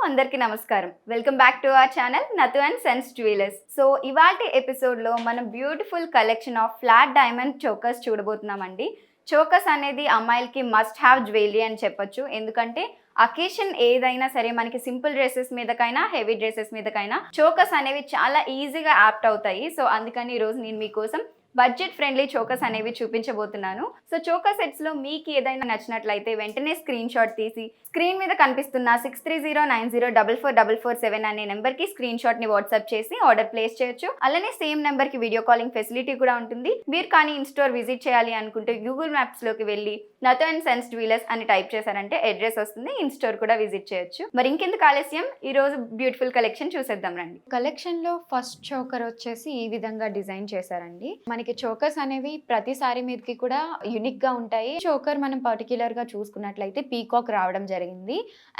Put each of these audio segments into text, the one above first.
అందరికీ నమస్కారం. Welcome back to our channel Nathu and sons jewellers. So ఇవాల్టి ఎపిసోడ్లో మనం beautiful collection of flat diamond chokers చూడబోతున్నామండి. చోకర్స్ అనేది అమ్మాయిలకి మస్ట్ హ్యావ్ జ్యువెలరీ అని చెప్పొచ్చు. ఎందుకంటే అకేషన్ ఏదైనా సరే మనకి సింపుల్ డ్రెస్సెస్ మీదకైనా హెవీ డ్రెస్సెస్ మీదకైనా చోకర్స్ అనేవి చాలా ఈజీగా యాప్ట్ అవుతాయి. సో అందుకని ఈరోజు నేను మీకోసం బడ్జెట్ ఫ్రెండ్లీ చోకర్స్ అనేవి చూపించబోతున్నాను. సో చోకర్ సెట్స్లో మీకు ఏదైనా నచ్చినట్లయితే వెంటనే స్క్రీన్ షాట్ తీసి స్క్రీన్ మీద కనిపిస్తున్న 6309044447 అనే నెంబర్కి స్క్రీన్ షాట్ని వాట్సాప్ చేసి ఆర్డర్ ప్లేస్ చేయొచ్చు. అలానే సేమ్ నెంబర్కి వీడియో కాలింగ్ ఫెసిలిటీ కూడా ఉంటుంది. మీరు కానీ ఇన్ స్టోర్ విజిట్ చేయాలి అనుకుంటే గూగుల్ మ్యాప్స్లోకి వెళ్ళి నతు అండ్ సన్స్ జ్యువెలర్స్ అని టైప్ చేశారంటే అడ్రస్ వస్తుంది. ఇన్ స్టోర్ కూడా విజిట్ చేయొచ్చు. మరి ఇంకెందుకు ఆలస్యం, ఈ రోజు బ్యూటిఫుల్ కలెక్షన్ చూసేద్దాం రండి. కలెక్షన్లో ఫస్ట్ చోకర్ వచ్చేసి ఈ విధంగా డిజైన్ చేశారండి. మనకి చోకర్స్ అనేవి ప్రతిసారి మీదకి కూడా యూనిక్ గా ఉంటాయి. చోకర్ మనం పర్టిక్యులర్ గా చూసుకున్నట్లయితే పీకాక్ రావడం జరిగింది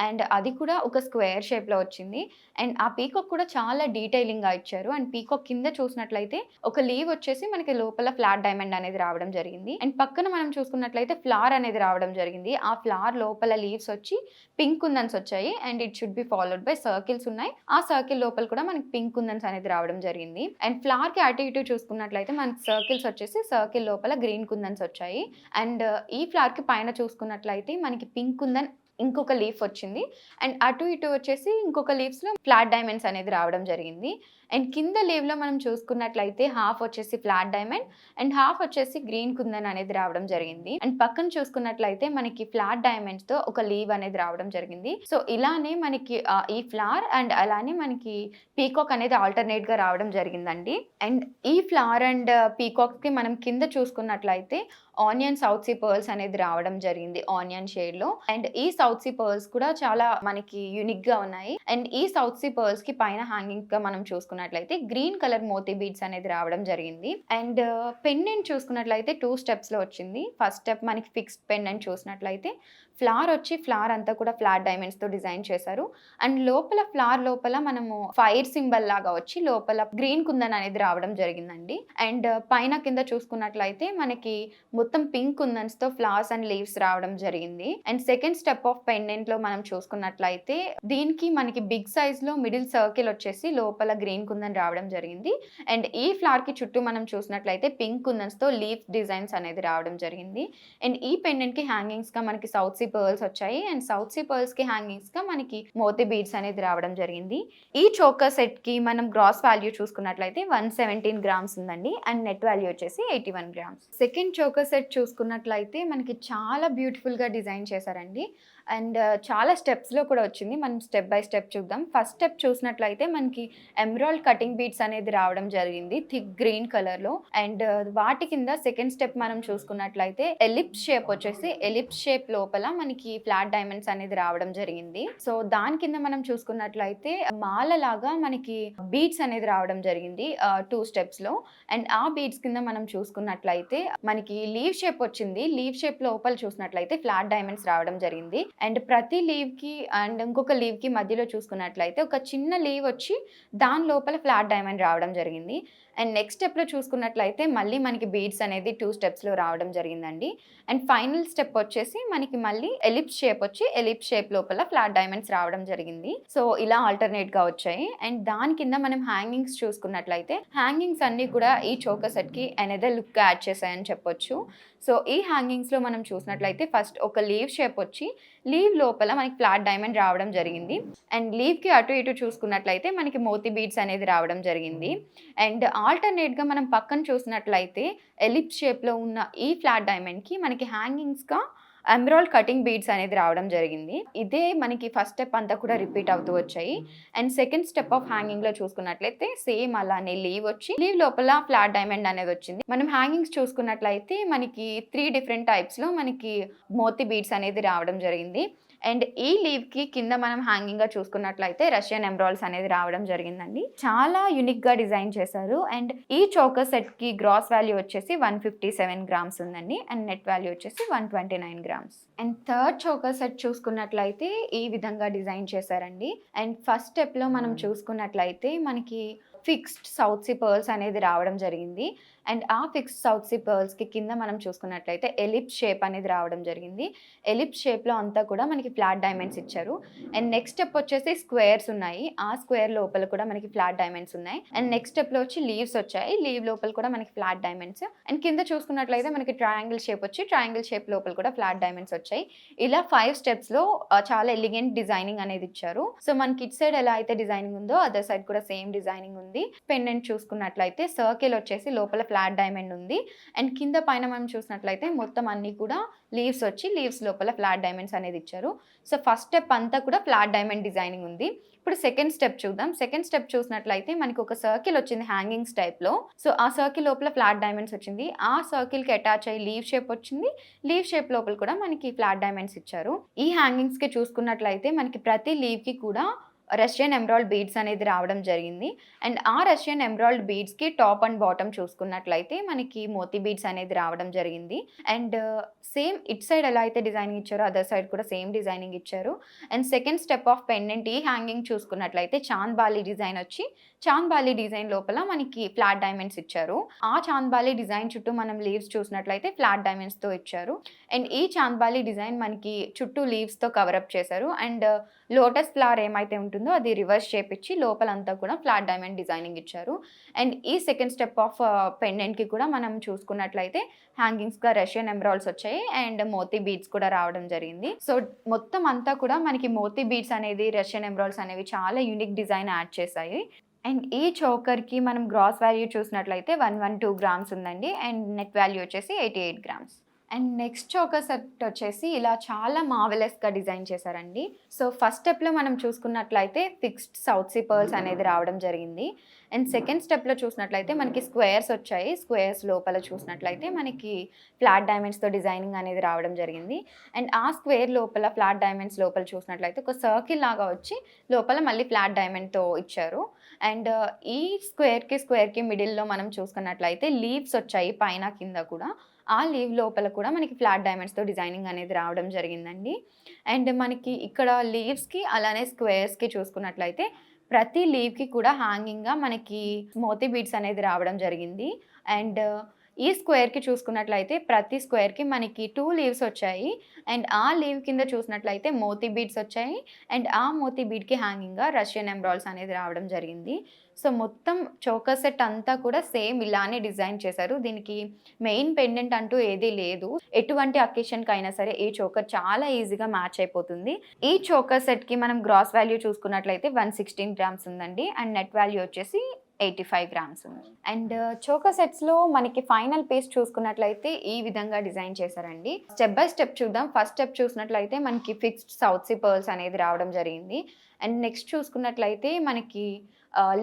అండ్ అది కూడా ఒక స్క్వేర్ షేప్ లో వచ్చింది. అండ్ ఆ పీకాక్ కూడా చాలా డీటెయిలింగ్ గా ఇచ్చారు. అండ్ పీకాక్ కింద చూసినట్లయితే ఒక లీవ్ వచ్చేసి మనకి లోపల ఫ్లాట్ డైమండ్ అనేది రావడం జరిగింది. అండ్ పక్కన మనం చూసుకున్నట్లయితే ఫ్లవర్ అనేది రావడం జరిగింది. ఆ ఫ్లవర్ లోపల లీవ్స్ వచ్చి పింక్ కుందన్స్ వచ్చాయి and it should be followed by circles ఉన్నాయి. ఆ సర్కిల్ లోపల కూడా మనకి పింక్ కుందన్స్ అనేది రావడం జరిగింది. అండ్ ఫ్లవర్ కి అటు ఇటు చూసుకున్నట్లయితే మనకి సర్కిల్స్ వచ్చేసి సర్కిల్ లోపల గ్రీన్ కుందన్స్ వచ్చాయి. అండ్ ఈ ఫ్లవర్ కి పైన చూసుకున్నట్లయితే మనకి పింక్ కుందన్ ఇంకొక లీఫ్ వచ్చింది. అండ్ అటు ఇటు వచ్చేసి ఇంకొక లీవ్స్లో ఫ్లాట్ డైమండ్స్ అనేది రావడం జరిగింది. అండ్ కింద లీవ్లో మనం చూసుకున్నట్లయితే హాఫ్ వచ్చేసి ఫ్లాట్ డైమండ్ అండ్ హాఫ్ వచ్చేసి గ్రీన్ కుందన్ అనేది రావడం జరిగింది. అండ్ పక్కన చూసుకున్నట్లయితే మనకి ఫ్లాట్ డైమండ్స్ తో ఒక లీవ్ అనేది రావడం జరిగింది. సో ఇలానే మనకి ఈ ఫ్లవర్ అండ్ అలానే మనకి పీకాక్ అనేది ఆల్టర్నేట్ గా రావడం జరిగిందండి. అండ్ ఈ ఫ్లవర్ అండ్ పీకాక్ కి మనం కింద చూసుకున్నట్లయితే ఆనియన్ సౌత్ సీ పర్ల్స్ అనేది రావడం జరిగింది ఆనియన్ షేడ్ లో. అండ్ ఈ సౌత్ సీ పర్ల్స్ కూడా చాలా మనకి యూనిక్ గా ఉన్నాయి. అండ్ ఈ సౌత్ సీ పర్ల్స్ కి పైన హ్యాంగింగ్ గా మనం చూసుకున్నట్లయితే గ్రీన్ కలర్ మోతీ బీడ్స్ అనేది రావడం జరిగింది. అండ్ పెండెంట్ చూసుకున్నట్లయితే 2 స్టెప్స్ లో వచ్చింది. ఫస్ట్ స్టెప్ మనకి ఫిక్స్డ్ పెండెంట్ చూసినట్లయితే ఫ్లవర్ వచ్చి ఫ్లవర్ అంతా కూడా ఫ్లాట్ డైమండ్స్ తో డిజైన్ చేశారు. అండ్ లోపల ఫ్లవర్ లోపల మనము ఫైర్ సింబల్ లాగా వచ్చి లోపల గ్రీన్ కుందన్ అనేది రావడం జరిగిందండి. అండ్ పైన కింద చూసుకున్నట్లయితే మనకి మొత్తం పింక్ కుందన్స్ తో ఫ్లవర్స్ అండ్ లీవ్స్ రావడం జరిగింది. And second step of pendant లో మనం చూసుకున్నట్లయితే దీనికి మనకి బిగ్ సైజ్ లో మిడిల్ సర్కిల్ వచ్చేసి లోపల గ్రీన్ కుందన్ రావడం జరిగింది. అండ్ ఈ ఫ్లవర్ కి చుట్టూ మనం చూసినట్లయితే పింక్ కుందన్స్ తో లీఫ్ డిజైన్స్ అనేది రావడం జరిగింది. అండ్ ఈ పెండెంట్ కి హ్యాంగింగ్స్ గా మనకి సౌత్ సీ పర్ల్స్ వచ్చాయి. అండ్ సౌత్ సీ పర్ల్స్ కి హ్యాంగింగ్స్ గా మనకి మోతీ బీడ్స్ అనేది రావడం జరిగింది. ఈ చోకర్ సెట్ కి మనం గ్రాస్ వాల్యూ చూసుకున్నట్లయితే 117 గ్రామ్స్ ఉందండి. అండ్ నెట్ వాల్యూ వచ్చేసి 81 గ్రామ్స్. సెకండ్ చోకర్ సెట్ చూసుకున్నట్లయితే మనకి చాలా బ్యూటిఫుల్ గా డిజైన్ చేశారండి. అండ్ చాలా స్టెప్స్లో కూడా వచ్చింది. మనం స్టెప్ బై స్టెప్ చూద్దాం. ఫస్ట్ స్టెప్ చూసినట్లయితే మనకి ఎమరాల్డ్ కటింగ్ బీడ్స్ అనేది రావడం జరిగింది థిక్ గ్రీన్ కలర్లో. అండ్ వాటి కింద సెకండ్ స్టెప్ మనం చూసుకున్నట్లయితే ఎలిప్స్ షేప్ వచ్చేసి ఎలిప్స్ షేప్ లోపల మనకి ఫ్లాట్ డైమండ్స్ అనేది రావడం జరిగింది. సో దాని కింద మనం చూసుకున్నట్లయితే మాల లాగా మనకి బీడ్స్ అనేది రావడం జరిగింది 2 స్టెప్స్లో. అండ్ ఆ బీడ్స్ కింద మనం చూసుకున్నట్లయితే మనకి లీవ్ షేప్ వచ్చింది. లీవ్ షేప్ లోపల చూసినట్లయితే ఫ్లాట్ డైమండ్స్ రావడం జరిగింది. అండ్ ప్రతి లీవ్ కి అండ్ ఇంకొక లీవ్ కి మధ్యలో చూసుకున్నట్లయితే ఒక చిన్న లీవ్ వచ్చి దాని లోపల ఫ్లాట్ డైమండ్ రావడం జరిగింది. అండ్ నెక్స్ట్ స్టెప్ లో చూసుకున్నట్లయితే మళ్ళీ మనకి బీడ్స్ అనేది 2 స్టెప్స్ లో రావడం జరిగిందండి. అండ్ ఫైనల్ స్టెప్ వచ్చేసి మనకి మళ్ళీ ఎలిప్స్ షేప్ వచ్చి ఎలిప్స్ షేప్ లోపల ఫ్లాట్ డైమండ్స్ రావడం జరిగింది. సో ఇలా ఆల్టర్నేట్ గా వచ్చాయి. అండ్ దాని కింద మనం హ్యాంగింగ్స్ చూసుకున్నట్లయితే హ్యాంగింగ్స్ అన్ని కూడా ఈ చోకర్ సెట్ కి అనదర్ లుక్ యాడ్ చేశాయని చెప్పొచ్చు. సో ఈ హ్యాంగింగ్స్ లో మనం చూసినట్లయితే ఫస్ట్ ఒక లీవ్ షేప్ వచ్చి లీవ్ లోపల మనకి ఫ్లాట్ డైమండ్ రావడం జరిగింది. అండ్ లీవ్ కి అటు ఇటు చూసుకున్నట్లయితే మనకి మోతీ బీడ్స్ అనేది రావడం జరిగింది. అండ్ ఆల్టర్నేట్ గా మనం పక్కన చూసినట్లయితే ఎలిప్స్ షేప్ లో ఉన్న ఈ ఫ్లాట్ డైమండ్ కి మనకి హ్యాంగింగ్స్ గా ఎమరాల్డ్ కటింగ్ బీడ్స్ అనేది రావడం జరిగింది. ఇదే మనకి ఫస్ట్ స్టెప్ అంతా కూడా రిపీట్ అవుతూ వచ్చాయి. And second step of hanging లో చూసుకున్నట్లయితే సేమ్ అలానే లీవ్ వచ్చి లీవ్ లోపల ఫ్లాట్ డైమండ్ అనేది వచ్చింది. మనం హ్యాంగింగ్స్ చూసుకున్నట్లయితే మనకి 3 డిఫరెంట్ టైప్స్ లో మనకి మోతీ బీడ్స్ అనేది రావడం జరిగింది. అండ్ ఈ లీవ్ కి కింద మనం హ్యాంగింగ్ గా చూసుకున్నట్లయితే రష్యన్ ఎమరాల్డ్స్ అనేది రావడం జరిగిందండి. చాలా యూనిక్ గా డిజైన్ చేశారు. అండ్ ఈ చోకర్ సెట్ కి గ్రాస్ వాల్యూ వచ్చేసి 157 గ్రామ్స్ ఉందండి. అండ్ నెట్ వాల్యూ వచ్చేసి 129 grams. And third choker set చూసుకున్నట్లయితే ఈ విధంగా డిజైన్ చేశారండి. అండ్ ఫస్ట్ స్టెప్ లో మనం చూసుకున్నట్లయితే మనకి ఫిక్స్డ్ సౌత్ సీ పర్ల్స్ అనేది రావడం జరిగింది. అండ్ ఆ ఫిక్స్డ్ సౌత్ సీ పర్ల్స్కి కింద మనం చూసుకున్నట్లయితే ఎలిప్స్ షేప్ అనేది రావడం జరిగింది. ఎలిప్స్ షేప్లో అంతా కూడా మనకి ఫ్లాట్ డైమండ్స్ ఇచ్చారు. అండ్ నెక్స్ట్ స్టెప్ వచ్చేసి స్క్వేర్స్ ఉన్నాయి. ఆ స్క్వేర్ లోపల కూడా మనకి ఫ్లాట్ డైమండ్స్ ఉన్నాయి. అండ్ నెక్స్ట్ స్టెప్లో వచ్చి లీవ్స్ వచ్చాయి. లీవ్ లోపల కూడా మనకి ఫ్లాట్ డైమండ్స్. అండ్ కింద చూసుకున్నట్లయితే మనకి ట్రయాంగిల్ షేప్ వచ్చి ట్రయాంగిల్ షేప్ లోపల కూడా ఫ్లాట్ డైమండ్స్ వచ్చాయి. ఇలా 5 స్టెప్స్లో చాలా ఎలిగెంట్ డిజైనింగ్ అనేది ఇచ్చారు. సో మనకి ఇట్ సైడ్ ఎలా అయితే డిజైనింగ్ ఉందో అదర్ సైడ్ కూడా సేమ్ డిజైనింగ్ ఉంది. పెండెంట్ చూసుకున్నట్లయితే సర్కిల్ వచ్చేసి లోపల ఫ్లాట్ డైమండ్ ఉంది. అండ్ కింద పైన మనం చూసినట్లయితే మొత్తం అన్ని కూడా లీవ్స్ వచ్చి లీవ్స్ లోపల ఫ్లాట్ డైమండ్స్ అనేది ఇచ్చారు. సో ఫస్ట్ స్టెప్ అంతా కూడా ఫ్లాట్ డైమండ్ డిజైనింగ్ ఉంది. ఇప్పుడు సెకండ్ స్టెప్ చూద్దాం. సెకండ్ స్టెప్ చూసినట్లయితే మనకి ఒక సర్కిల్ వచ్చింది హ్యాంగింగ్స్ టైప్లో. సో ఆ సర్కిల్ లోపల ఫ్లాట్ డైమండ్స్ వచ్చింది. ఆ సర్కిల్కి అటాచ్ అయ్యి లీవ్ షేప్ వచ్చింది. లీవ్ షేప్ లోపల కూడా మనకి ఫ్లాట్ డైమండ్స్ ఇచ్చారు. ఈ హ్యాంగింగ్స్కి చూసుకున్నట్లయితే మనకి ప్రతి లీవ్కి కూడా రష్యన్ ఎమరాల్డ్ బీడ్స్ అనేది రావడం జరిగింది. అండ్ ఆ రష్యన్ ఎమరాల్డ్ బీడ్స్కి టాప్ అండ్ బాటమ్ చూసుకున్నట్లయితే మనకి మోతీ బీడ్స్ అనేది రావడం జరిగింది. అండ్ సేమ్ ఇట్ సైడ్ ఎలా అయితే డిజైనింగ్ ఇచ్చారో అదర్ సైడ్ కూడా సేమ్ డిజైనింగ్ ఇచ్చారు. And second step of pendant ఈ హ్యాంగింగ్ చూసుకున్నట్లయితే చాంద్ బాలి డిజైన్ వచ్చి చాంద్ బాలి డిజైన్ లోపల మనకి ఫ్లాట్ డైమండ్స్ ఇచ్చారు. ఆ చాంద్ బాలి డిజైన్ చుట్టూ మనం లీవ్స్ చూసినట్లయితే ఫ్లాట్ డైమండ్స్తో ఇచ్చారు. అండ్ ఈ చాంద్ బాలి డిజైన్ మనకి చుట్టూ లీవ్స్తో కవరప్ చేశారు. అండ్ లోటస్ ఫ్లవర్ ఏమైతే ఉంటుందో అది రివర్స్ షేప్ ఇచ్చి లోపలంతా కూడా ఫ్లాట్ డైమండ్ డిజైనింగ్ ఇచ్చారు. అండ్ ఈ సెకండ్ స్టెప్ ఆఫ్ పెండెంట్కి కూడా మనం చూసుకున్నట్లయితే హ్యాంగింగ్స్గా రష్యన్ ఎమరాల్డ్స్ వచ్చాయి అండ్ మోతీ బీడ్స్ కూడా రావడం జరిగింది. సో మొత్తం అంతా కూడా మనకి మోతీ బీడ్స్ అనేది రష్యన్ ఎమరాల్డ్స్ అనేవి చాలా యూనిక్ డిజైన్ యాడ్ చేశాయి. అండ్ ఈ చోకర్కి మనం గ్రాస్ వాల్యూ చూసినట్లయితే 112 గ్రామ్స్ ఉందండి. అండ్ నెట్ వాల్యూ వచ్చేసి 88 grams. And next choker set వచ్చేసి ఇలా చాలా మార్వెలస్గా డిజైన్ చేశారండి. సో ఫస్ట్ స్టెప్లో మనం చూసుకున్నట్లయితే ఫిక్స్డ్ సౌత్ సీ పర్ల్స్ అనేది రావడం జరిగింది. అండ్ సెకండ్ స్టెప్లో చూసినట్లయితే మనకి స్క్వేర్స్ వచ్చాయి. స్క్వేర్స్ లోపల చూసినట్లయితే మనకి ఫ్లాట్ డైమండ్స్తో డిజైనింగ్ అనేది రావడం జరిగింది. అండ్ ఆ స్క్వేర్ లోపల ఫ్లాట్ డైమండ్స్ లోపల చూసినట్లయితే ఒక సర్కిల్ లాగా వచ్చి లోపల మళ్ళీ ఫ్లాట్ డైమండ్తో ఇచ్చారు. అండ్ ఈ స్క్వేర్కి మిడిల్లో మనం చూసుకున్నట్లయితే లీవ్స్ వచ్చాయి పైన కింద కూడా. ఆ లీవ్ లోపల కూడా మనకి ఫ్లాట్ డైమండ్స్తో డిజైనింగ్ అనేది రావడం జరిగిందండి. అండ్ మనకి ఇక్కడ లీవ్స్కి అలానే స్క్వేర్స్కి చూసుకున్నట్లయితే ప్రతి లీవ్కి కూడా హ్యాంగింగ్గా మనకి మోతీ బీడ్స్ అనేది రావడం జరిగింది. అండ్ ఈ స్క్వేర్కి చూసుకున్నట్లయితే ప్రతి స్క్వేర్కి మనకి 2 లీవ్స్ వచ్చాయి. అండ్ ఆ లీవ్ కింద చూసినట్లయితే మోతీ బీడ్స్ వచ్చాయి. అండ్ ఆ మోతీ బీడ్కి హ్యాంగింగ్గా రష్యన్ ఎమరాల్డ్స్ అనేది రావడం జరిగింది. సో మొత్తం చోకర్ సెట్ అంతా కూడా సేమ్ ఇలానే డిజైన్ చేశారు. దీనికి మెయిన్ పెండెంట్ అంటూ ఏదీ లేదు. ఎటువంటి అకేషన్కి అయినా సరే ఈ చోకర్ చాలా ఈజీగా మ్యాచ్ అయిపోతుంది. ఈ చోకర్ సెట్కి మనం గ్రాస్ వాల్యూ చూసుకున్నట్లయితే 116 గ్రామ్స్ ఉందండి. అండ్ నెట్ వాల్యూ వచ్చేసి 85 గ్రామ్స్ ఉంది. అండ్ చోకర్ సెట్స్లో మనకి ఫైనల్ పీస్ చూసుకున్నట్లయితే ఈ విధంగా డిజైన్ చేశారండి. స్టెప్ బై స్టెప్ చూద్దాం. ఫస్ట్ స్టెప్ చూసినట్లయితే మనకి ఫిక్స్డ్ సౌత్ సీ పర్ల్స్ అనేది రావడం జరిగింది. అండ్ నెక్స్ట్ చూసుకున్నట్లయితే మనకి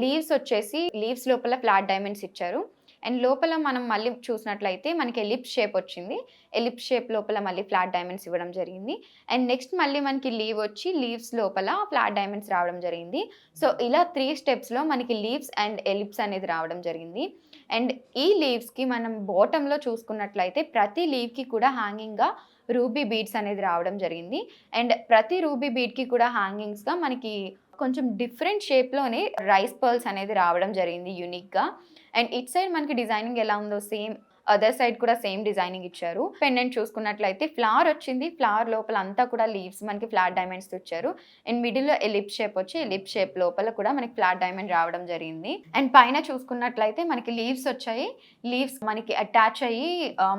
లీవ్స్ వచ్చేసి లీవ్స్ లోపల ఫ్లాట్ డైమండ్స్ ఇచ్చారు. అండ్ లోపల మనం మళ్ళీ చూసినట్లయితే మనకి ఎలిప్స్ షేప్ వచ్చింది. ఎలిప్స్ షేప్ లోపల మళ్ళీ ఫ్లాట్ డైమండ్స్ ఇవ్వడం జరిగింది. అండ్ నెక్స్ట్ మళ్ళీ మనకి లీవ్ వచ్చి లీవ్స్ లోపల ఫ్లాట్ డైమండ్స్ రావడం జరిగింది. సో ఇలా 3 స్టెప్స్లో మనకి లీవ్స్ అండ్ ఎలిప్స్ అనేది రావడం జరిగింది. అండ్ ఈ లీవ్స్కి మనం బాటంలో చూసుకున్నట్లయితే ప్రతి లీవ్కి కూడా హ్యాంగింగ్గా రూబీ బీడ్స్ అనేది రావడం జరిగింది. అండ్ ప్రతి రూబీ బీడ్కి కూడా హ్యాంగింగ్స్గా మనకి కొంచెం డిఫరెంట్ షేప్లోనే రైస్ పర్ల్స్ అనేది రావడం జరిగింది యూనిక్గా. అండ్ ఇట్ సైడ్ మనకి డిజైనింగ్ ఎలా ఉందో సేమ్ అదర్ సైడ్ కూడా సేమ్ డిజైనింగ్ ఇచ్చారు. పెండెంట్ చూసుకున్నట్లయితే ఫ్లవర్ వచ్చింది. ఫ్లవర్ లోపల అంతా కూడా లీవ్స్ మనకి ఫ్లాట్ డైమండ్స్ ఇచ్చారు. అండ్ మిడిల్లో ఎలిప్స్ షేప్ వచ్చి ఎలిప్స్ షేప్ లోపల కూడా మనకి ఫ్లాట్ డైమండ్ రావడం జరిగింది. అండ్ పైన చూసుకున్నట్లయితే మనకి లీవ్స్ వచ్చాయి. లీవ్స్ మనకి అటాచ్ అయ్యి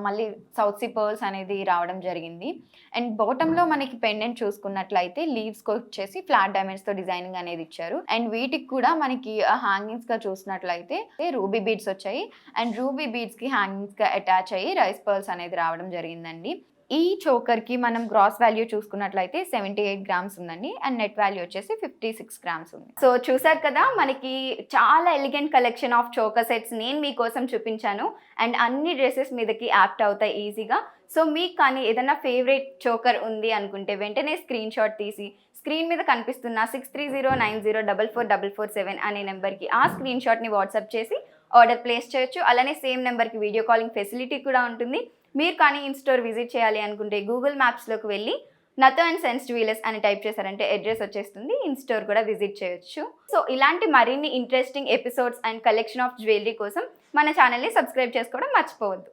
మళ్ళీ సౌత్ సీ పర్ల్స్ అనేది రావడం జరిగింది. అండ్ బాటంలో మనకి పెండెంట్ చూసుకున్నట్లయితే లీవ్స్కి వచ్చేసి ఫ్లాట్ డైమండ్స్తో డిజైనింగ్ అనేది ఇచ్చారు. అండ్ వీటికి కూడా మనకి హ్యాంగింగ్స్గా చూసినట్లయితే రూబీ బీడ్స్ వచ్చాయి. అండ్ రూబీ బీడ్స్కి హ్యాంగింగ్స్గా అటాచ్ అయ్యి రైస్ పర్ల్స్ అనేది రావడం జరిగిందండి. ఈ చోకర్కి మనం గ్రాస్ వాల్యూ చూసుకున్నట్లయితే 78 గ్రామ్స్ ఉందండి. అండ్ నెట్ వాల్యూ వచ్చేసి 56 గ్రామ్స్ ఉంది. సో చూసారు కదా, మనకి చాలా elegant collection of choker sets నేను మీకోసం చూపించాను. అండ్ అన్ని డ్రెస్సెస్ మీదకి యాప్ట్ అవుతాయి ఈజీగా. సో మీకు కానీ ఏదైనా ఫేవరెట్ చోకర్ ఉంది అనుకుంటే వెంటనే స్క్రీన్ షాట్ తీసి స్క్రీన్ మీద కనిపిస్తున్న 6309044447 అనే నెంబర్కి ఆ స్క్రీన్ షాట్ని వాట్సాప్ చేసి ఆర్డర్ ప్లేస్ చేయొచ్చు. అలానే సేమ్ నెంబర్కి వీడియో కాలింగ్ ఫెసిలిటీ కూడా ఉంటుంది. మీరు కానీ ఇన్ స్టోర్ విజిట్ చేయాలి అనుకుంటే గూగుల్ మ్యాప్స్లోకి వెళ్ళి నతో అండ్ సెన్స్ జ్యువెలర్స్ అని టైప్ చేశారంటే అడ్రస్ వచ్చేస్తుంది. ఇన్ స్టోర్ కూడా విజిట్ చేయొచ్చు. సో ఇలాంటి మరిన్ని interesting episodes and collection of jewellery కోసం మన ఛానల్ని సబ్స్క్రైబ్ చేసుకోవడం మర్చిపోవద్దు.